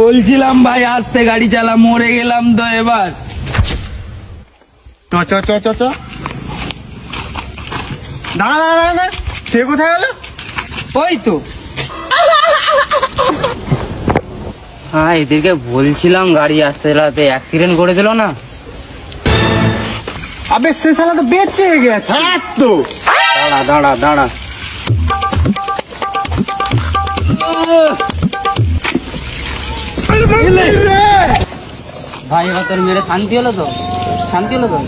বলছিলাম ভাই আস্তে গাড়ি চালা, মরে গেলাম তো এবার। চ চ চ চ চ দাঁড়া দাঁড়া দাঁড়া, সে কোথায় গেল? ওই তো। হ্যাঁ, এদেরকে বলছিলাম গাড়ি আসতে চালাতে, অ্যাক্সিডেন্ট করে দিল না। আবে সে শালা তো বেঁচে গেছে। হ্যাঁ তো দাঁড়া দাঁড়া দাঁড়া, ভাই এবার তোর মেরে শান্তি হলো তো? শান্তি হলো তো?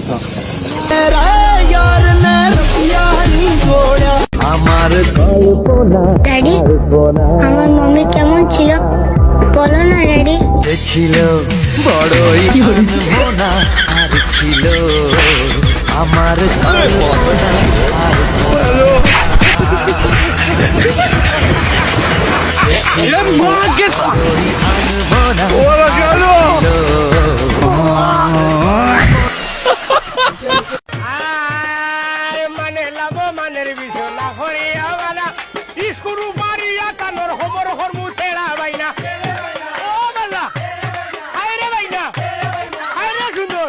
ড্যাডি, আমার মাম্মি কেমন ছিল বলো না ড্যাডি। ছিল বড়ই আনমনা, আর ছিল আমার মানে লাভ মানের বিছনা হরিয়া বালা স্কুরু মারিয়া কানর হোমর হরমু তেড়া বাইনা। ও বালা হায় রে বাইনা, হায় রে সুন্দর।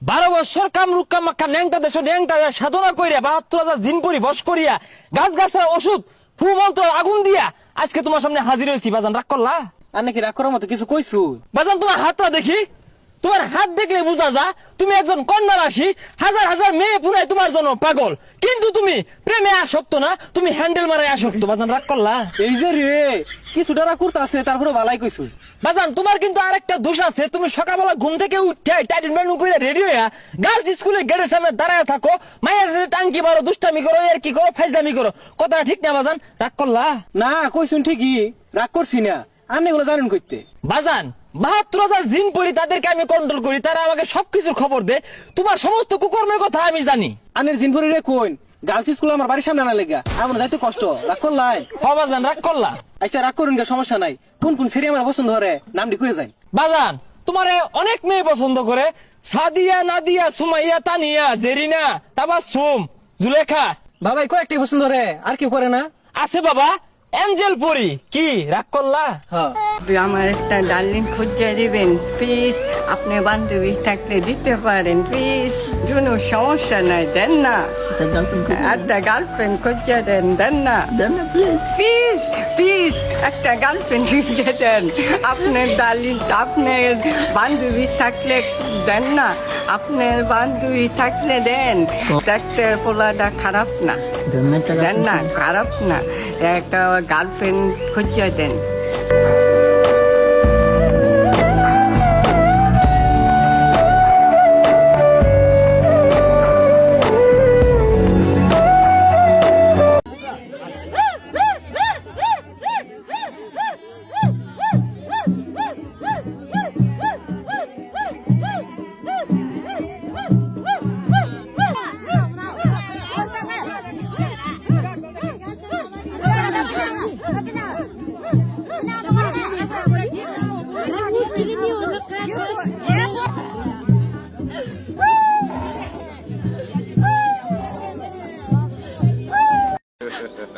বারো বছর কামরুক কামাক্কা ন্যাংটা দেশ ন্যাংটা সাধনা করিয়া ৭২,০০০ জিন পরি বস করিয়া গাছ গাছের ওষুধ ফু মন্ত্র আগুন দিয়া আজকে তোমার সামনে হাজির হয়েছি। বাজান রাগ করলা? আর নাকি রাগ করার মতো কিছু কইছু? বাজান তোমার হাতটা দেখি, তোমার হাত দেখলে বোঝা যা তুমি একজন কন্যা রাশি। হাজার হাজার মেয়ে পুরাই তোমার জন্য পাগল, কিন্তু তুমি প্রেমে আসক্ত না, তুমি হ্যান্ডেল মারায় আসক্ত। বাজান রাগ করলা? এই যে রে কিছুটা রাগ করতে আছে, তারপরে ভালাই কইছু। বাজান তোমার কিন্তু আরেকটা দোষ আছে, তুমি সকালবেলা ঘুম থেকে উঠে টাইটেন বানু করে রেডি হইয়া গার্লস স্কুলের গেটের সামনে দাঁড়ায় থাকো, মায়ের সাথে টাঙ্কি মারো, দুষ্টামি করো, আর কি করো, ফাইজলামি করো। কথাটা ঠিক না বাজান? রাগ করলা? না কইছুন ঠিকই, রাগ করছি না। আর এগুলো জানেন কইতে? বাজান ৭২,০০০ জিন পরি তাদেরকে আমি কন্ট্রোল করি, তারা আমাকে সবকিছুর খবর দেয়, তোমার সমস্ত কুকর্মের কথা আমি জানি। আনের জিনপুরি রে কইন গার্লস স্কুল আমার বাড়ির সামনে না লেগা, আমার যাইতে কষ্ট। রাগ করলাই? বাজান রাগ করলা? আচ্ছা রাগ করুন, সমস্যা নাই। কোন কোন সেরি আমার পছন্দ হরে নামটি কয়ে যাই। বাজান তোমারে অনেক মেয়ে পছন্দ করে, সাদিয়া, নাদিয়া, সুমাইয়া, তানিয়া, জেরিনা, তাবাসসুম, জুলেখা। বাবাই কয়েকটাই পছন্দ হরে, আর কেউ করে না? আছে বাবা, এঞ্জেল পরি। কি রাগ করলা? হ্যাঁ। আমার একটা ডার্লিং খুঁজে দিবেন প্লিজ, আপনি বান্ধবী থাকলে দিতে পারেন প্লিজ। কোনো সমস্যা নাই, দেন না। একটা গার্লফ্রেন্ড খুঁজে দেন, দেন না প্লিজ প্লিজ প্লিজ, একটা গার্লফ্রেন্ড খুঁজে দেন। আপনার ডার্লিং, আপনার বান্ধবী থাকলে দেন না, আপনার বান্ধবী থাকলে দেন। একটা পোলাটা খারাপ না, দেন না, খারাপ না। একটা গার্লফ্রেন্ড খুঁজে দেন।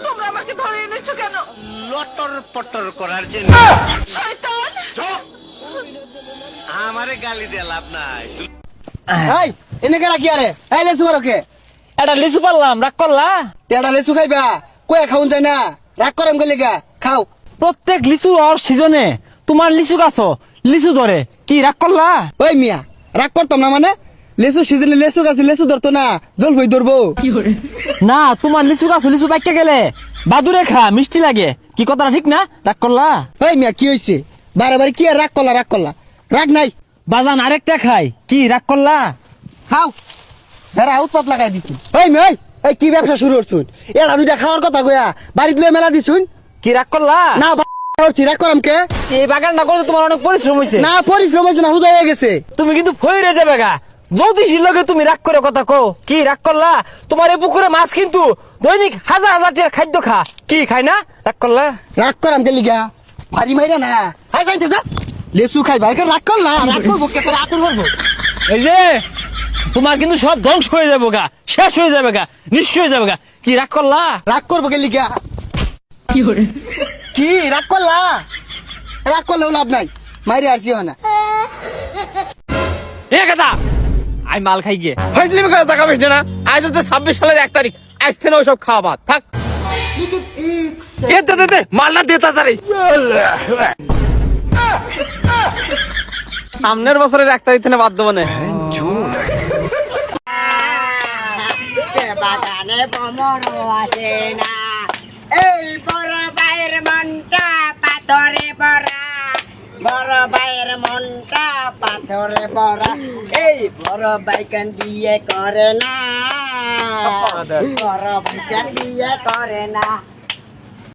তোমরা আমাকে ধরে এনেছো কেন? লটর পটর করার জন্য। শয়তান! চুপ! আমারে গালি দিয়ে লাভ নাই। এই এনে কে রাখি আরে, এই লেসু মারোকে। এটা লিচু পারলাম, রাগ করলা? তেডা লেসু খাইবা, কয়ে খাউন যায় না, রাগ করাম গেলে গা খাও। প্রত্যেক লিচু আর সিজনে তোমার লিচু গাছ লিচু ধরে, কি রাগ করলা? ওই মিয়া রাগ করতাম না মানে, লেসু সিজনে লেসু গাছে লেসু ধরতো না, জল হই ধরবো। না, তোমার লিচু গাছ লিচু পাইকে গেলে বাদুরে খা, মিষ্টি লাগে। কি কথাটা ঠিক না? রাগ করলা? ওই মিয়া কি হইছে, বারে বারে কি আর রাগ করলা, রাগ করলা, রাগ নাই। বাজান আরেকটা খাই, কি রাগ করলা? খাও, হেরা উৎপাত লাগাই দিছি। ওই মিয়া এই কি ব্যবসা শুরু করছুন, এরা দুইটা খাওয়ার কথা কইয়া বাড়িত লয়ে মেলা দিছুন। কি রাগ করলা? না করছি, রাগ করাম কে? এই বাগানটা করতে তোমার অনেক পরিশ্রম হয়েছে। না পরিশ্রম হয়েছে না, হুদা হয়ে গেছে। তুমি কিন্তু ফইরে যাবে গা, জ্যোতিষীর লগে তুমি রাগ করে কথা কও। কি রাগ করলা? তোমার এই পুকুরে মাছ কিন্তু দৈনিক হাজার হাজার টাকার খাদ্য খা, কি খাই না? রাগ করলা? রাগ করাম কে লিগা, ভারী মাইরা না। হাই যাইতে যা, লেসু খাই ভাই রাগ করলা, রাগ করবো কে, তোর আতর করবো। এই যে তোমার কিন্তু সব ধ্বংস হয়ে যাবে গা, শেষ হয়ে যাবে গা, নিশ্চয় হয়ে যাবে গা। কি রাগ করলা? রাগ করবো কে লিগা? কি রাগ করলা? রাগ করলেও লাভ নাই, মাইরে আসছি না। এ কথা আই মাল খাই গিয়ে ফাইজলিমি করে টাকা বেশি না। আজ হচ্ছে 26 সালের 1 তারিখ, আজ থেকে ওসব খাওয়া বাদ থাক। দে মালটা দে তাড়াতাড়ি। সামনের বছরের 1 তারিখ থেকে বাদ দেবো না। বাগানে ভ্রমণ আসে না, এই বড় ভাইয়ের মনটা পাথরে ভরা, বড় ভাইয়ের মনটা পাথরে ভরা, এই বড় ভাই কেন বিয়ে করে না, বড় ভাই কেন বিয়ে করে না।